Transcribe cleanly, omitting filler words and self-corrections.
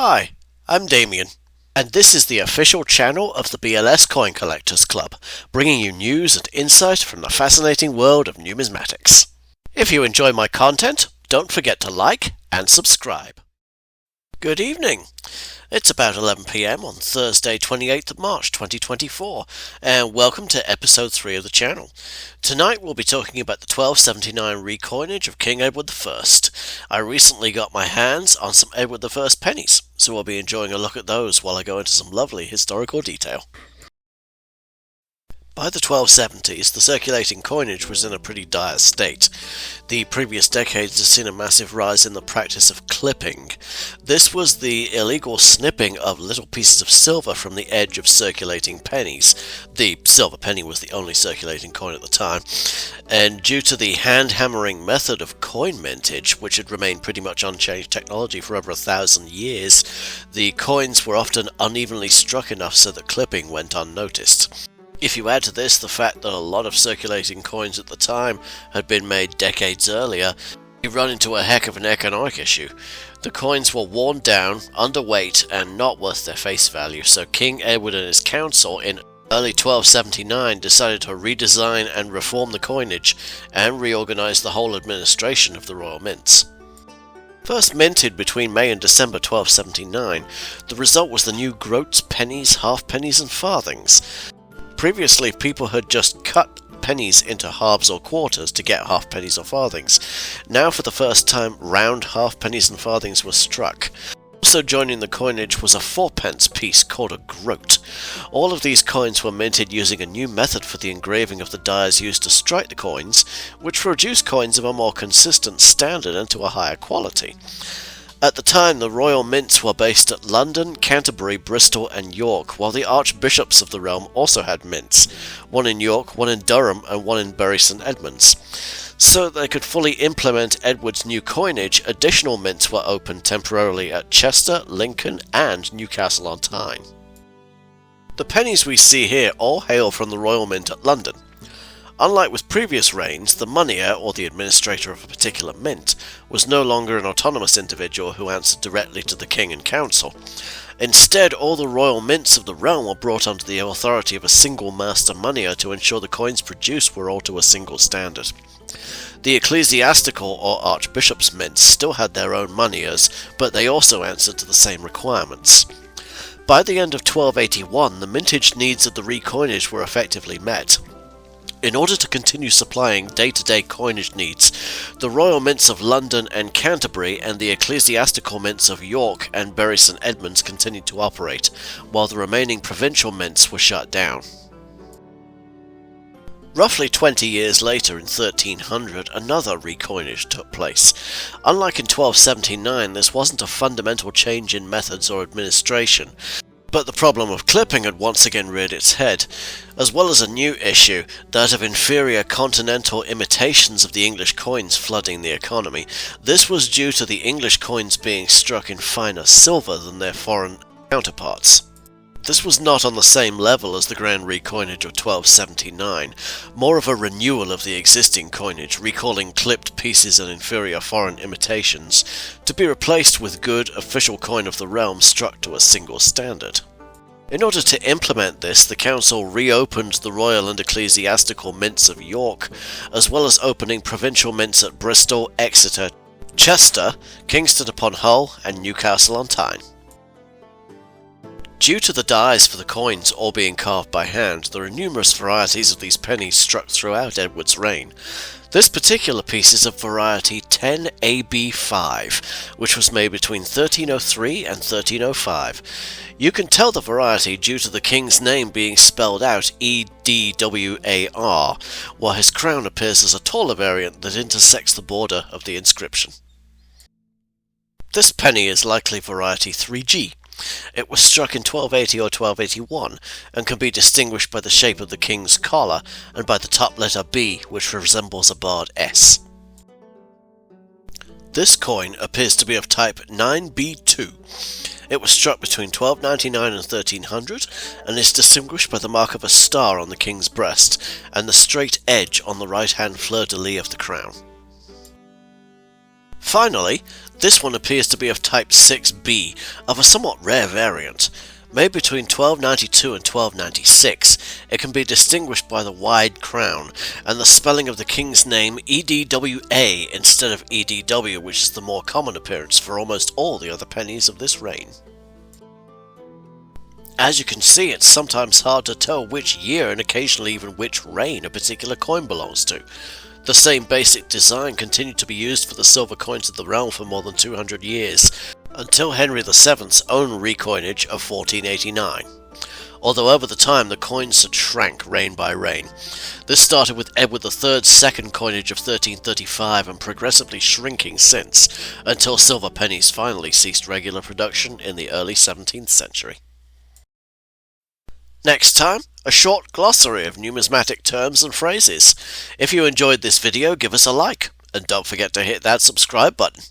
Hi, I'm Damien, and this is the official channel of the BLS Coin Collectors Club, bringing you news and insight from the fascinating world of numismatics. If you enjoy my content, don't forget to like and subscribe. Good evening. It's about 11 PM on Thursday, 28th of March 2024, and welcome to episode 3 of the channel. Tonight we'll be talking about the 1279 recoinage of King Edward I. I recently got my hands on some Edward I pennies, so we'll be enjoying a look at those while I go into some lovely historical detail. By the 1270s, the circulating coinage was in a pretty dire state. The previous decades had seen a massive rise in the practice of clipping. This was the illegal snipping of little pieces of silver from the edge of circulating pennies. The silver penny was the only circulating coin at the time, and due to the hand-hammering method of coin mintage, which had remained pretty much unchanged technology for over 1,000 years, the coins were often unevenly struck enough so that clipping went unnoticed. If you add to this the fact that a lot of circulating coins at the time had been made decades earlier, you run into a heck of an economic issue. The coins were worn down, underweight, and not worth their face value, so King Edward and his council in early 1279 decided to redesign and reform the coinage and reorganize the whole administration of the royal mints. First minted between May and December 1279, the result was the new groats, pennies, halfpennies, and farthings. Previously, people had just cut pennies into halves or quarters to get halfpennies or farthings. Now, for the first time, round halfpennies and farthings were struck. Also joining the coinage was a 4-pence piece called a groat. All of these coins were minted using a new method for the engraving of the dies used to strike the coins, which produced coins of a more consistent standard and to a higher quality. At the time, the royal mints were based at London, Canterbury, Bristol and York, while the archbishops of the realm also had mints, one in York, one in Durham and one in Bury St Edmunds. So that they could fully implement Edward's new coinage, additional mints were opened temporarily at Chester, Lincoln and Newcastle on Tyne. The pennies we see here all hail from the royal mint at London. Unlike with previous reigns, the moneyer, or the administrator of a particular mint, was no longer an autonomous individual who answered directly to the king and council. Instead, all the royal mints of the realm were brought under the authority of a single master moneyer to ensure the coins produced were all to a single standard. The ecclesiastical or archbishop's mints still had their own moneyers, but they also answered to the same requirements. By the end of 1281, the mintage needs of the recoinage were effectively met. In order to continue supplying day-to-day coinage needs, the royal mints of London and Canterbury and the ecclesiastical mints of York and Bury St Edmunds continued to operate, while the remaining provincial mints were shut down. Roughly 20 years later, in 1300, another recoinage took place. Unlike in 1279, this wasn't a fundamental change in methods or administration, but the problem of clipping had once again reared its head, as well as a new issue, that of inferior continental imitations of the English coins flooding the economy. This was due to the English coins being struck in finer silver than their foreign counterparts. This was not on the same level as the Grand Recoinage of 1279, more of a renewal of the existing coinage, recalling clipped pieces and inferior foreign imitations, to be replaced with good official coin of the realm struck to a single standard. In order to implement this, the council reopened the royal and ecclesiastical mints of York, as well as opening provincial mints at Bristol, Exeter, Chester, Kingston upon Hull and Newcastle on Tyne. Due to the dies for the coins all being carved by hand, there are numerous varieties of these pennies struck throughout Edward's reign. This particular piece is of variety 10AB5, which was made between 1303 and 1305. You can tell the variety due to the king's name being spelled out EDWAR, while his crown appears as a taller variant that intersects the border of the inscription. This penny is likely variety 3G. It was struck in 1280 or 1281 and can be distinguished by the shape of the king's collar and by the top letter B, which resembles a barred S. This coin appears to be of type 9B2. It was struck between 1299 and 1300 and is distinguished by the mark of a star on the king's breast and the straight edge on the right-hand fleur-de-lis of the crown. Finally, This one appears to be of type 6B, of a somewhat rare variant. Made between 1292 and 1296, it can be distinguished by the wide crown, and the spelling of the king's name EDWA instead of EDW, which is the more common appearance for almost all the other pennies of this reign. As you can see, it's sometimes hard to tell which year and occasionally even which reign a particular coin belongs to. The same basic design continued to be used for the silver coins of the realm for more than 200 years, until Henry VII's own recoinage of 1489. Although over the time the coins had shrank reign by reign. This started with Edward III's second coinage of 1335 and progressively shrinking since, until silver pennies finally ceased regular production in the early 17th century. Next time, a short glossary of numismatic terms and phrases. If you enjoyed this video, give us a like, and don't forget to hit that subscribe button.